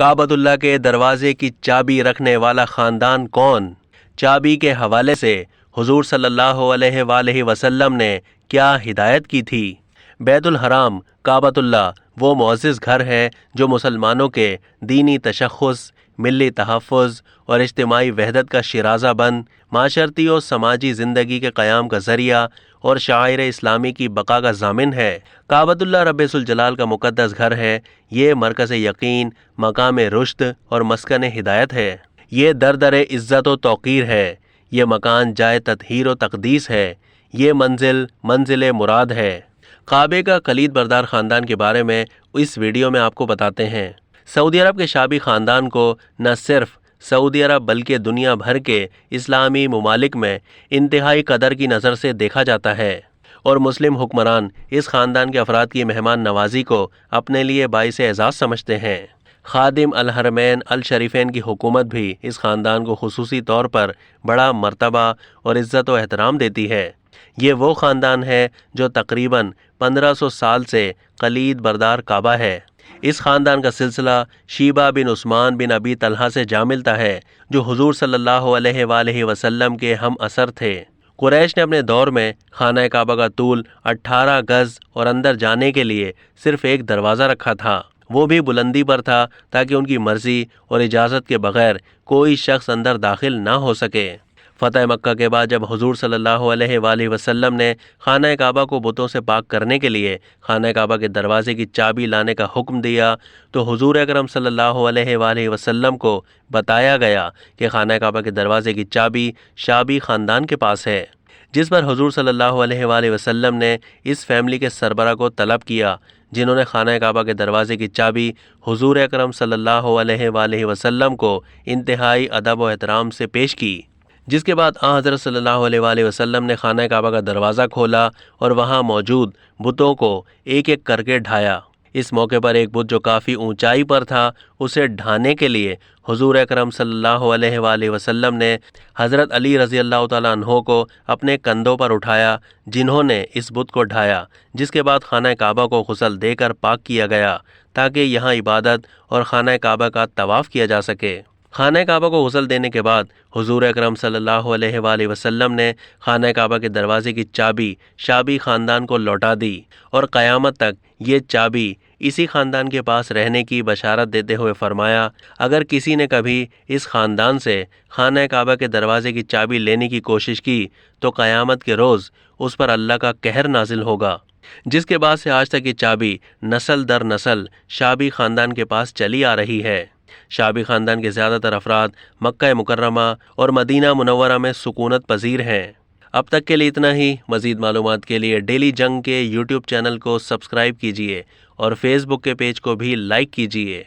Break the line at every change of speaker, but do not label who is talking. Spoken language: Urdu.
کعبۃ اللہ کے دروازے کی چابی رکھنے والا خاندان کون؟ چابی کے حوالے سے حضور صلی اللہ علیہ وآلہ وسلم نے کیا ہدایت کی تھی؟ بیت الحرام کعبۃ اللہ وہ معزز گھر ہے جو مسلمانوں کے دینی تشخص، ملی تحفظ اور اجتماعی وحدت کا شیرازہ بند، معاشرتی اور سماجی زندگی کے قیام کا ذریعہ اور شعائر اسلامی کی بقا کا ضامن ہے۔ کعبۃ اللہ رب ذوالجلال کا مقدس گھر ہے۔ یہ مرکز یقین، مقام رشد اور مسکن ہدایت ہے۔ یہ در عزت و توقیر ہے۔ یہ مکان جائے تطہیر و تقدیس ہے۔ یہ منزل مراد ہے۔ کعبے کا کلید بردار خاندان کے بارے میں اس ویڈیو میں آپ کو بتاتے ہیں۔ سعودی عرب کے شابی خاندان کو نہ صرف سعودی عرب بلکہ دنیا بھر کے اسلامی ممالک میں انتہائی قدر کی نظر سے دیکھا جاتا ہے، اور مسلم حکمران اس خاندان کے افراد کی مہمان نوازی کو اپنے لیے باعث اعزاز سمجھتے ہیں۔ خادم الحرمین الشریفین کی حکومت بھی اس خاندان کو خصوصی طور پر بڑا مرتبہ اور عزت و احترام دیتی ہے۔ یہ وہ خاندان ہے جو تقریباً 1500 سال سے کلید بردار کعبہ ہے۔ اس خاندان کا سلسلہ شیبہ بن عثمان بن ابی طلحہ سے جا ملتا ہے، جو حضور صلی اللہ علیہ وآلہ وسلم کے ہم اثر تھے۔ قریش نے اپنے دور میں خانہ کعبہ کا طول 18 گز اور اندر جانے کے لیے صرف ایک دروازہ رکھا تھا، وہ بھی بلندی پر تھا تاکہ ان کی مرضی اور اجازت کے بغیر کوئی شخص اندر داخل نہ ہو سکے۔ فتح مکہ کے بعد جب حضور صلی اللہ علیہ وآلہ وسلم نے خانہ کعبہ کو بتوں سے پاک کرنے کے لیے خانہ کعبہ کے دروازے کی چابی لانے کا حکم دیا، تو حضور اکرم صلی اللہ علیہ وآلہ وسلم کو بتایا گیا کہ خانہ کعبہ کے دروازے کی چابی شابی خاندان کے پاس ہے، جس پر حضور صلی اللہ علیہ وآلہ وسلم نے اس فیملی کے سربراہ کو طلب کیا، جنہوں نے خانہ کعبہ کے دروازے کی چابی حضور اکرم صلی اللہ علیہ وآلہ وسلم کو انتہائی ادب و احترام سے پیش کی۔ جس کے بعد حضرت صلی اللہ علیہ وآلہ وسلم نے خانہ کعبہ کا دروازہ کھولا اور وہاں موجود بتوں کو ایک ایک کر کے ڈھایا۔ اس موقع پر ایک بت جو کافی اونچائی پر تھا، اسے ڈھانے کے لیے حضور اکرم صلی اللہ علیہ وآلہ وسلم نے حضرت علی رضی اللہ تعالیٰ عنہ کو اپنے کندھوں پر اٹھایا، جنہوں نے اس بت کو ڈھایا، جس کے بعد خانہ کعبہ کو غسل دے کر پاک کیا گیا تاکہ یہاں عبادت اور خانہ کعبہ کا طواف کیا جا سکے۔ خانہ کعبہ کو غسل دینے کے بعد حضور اکرم صلی اللہ علیہ وآلہ وسلم نے خانہ کعبہ کے دروازے کی چابی شابی خاندان کو لوٹا دی، اور قیامت تک یہ چابی اسی خاندان کے پاس رہنے کی بشارت دیتے ہوئے فرمایا، اگر کسی نے کبھی اس خاندان سے خانہ کعبہ کے دروازے کی چابی لینے کی کوشش کی تو قیامت کے روز اس پر اللہ کا قہر نازل ہوگا۔ جس کے بعد سے آج تک یہ چابی نسل در نسل شابی خاندان کے پاس چلی آ رہی ہے۔ شابی خاندان کے زیادہ تر افراد مکہ مکرمہ اور مدینہ منورہ میں سکونت پذیر ہیں۔ اب تک کے لیے اتنا ہی۔ مزید معلومات کے لیے ڈیلی جنگ کے یوٹیوب چینل کو سبسکرائب کیجیے اور فیس بک کے پیج کو بھی لائک کیجیے۔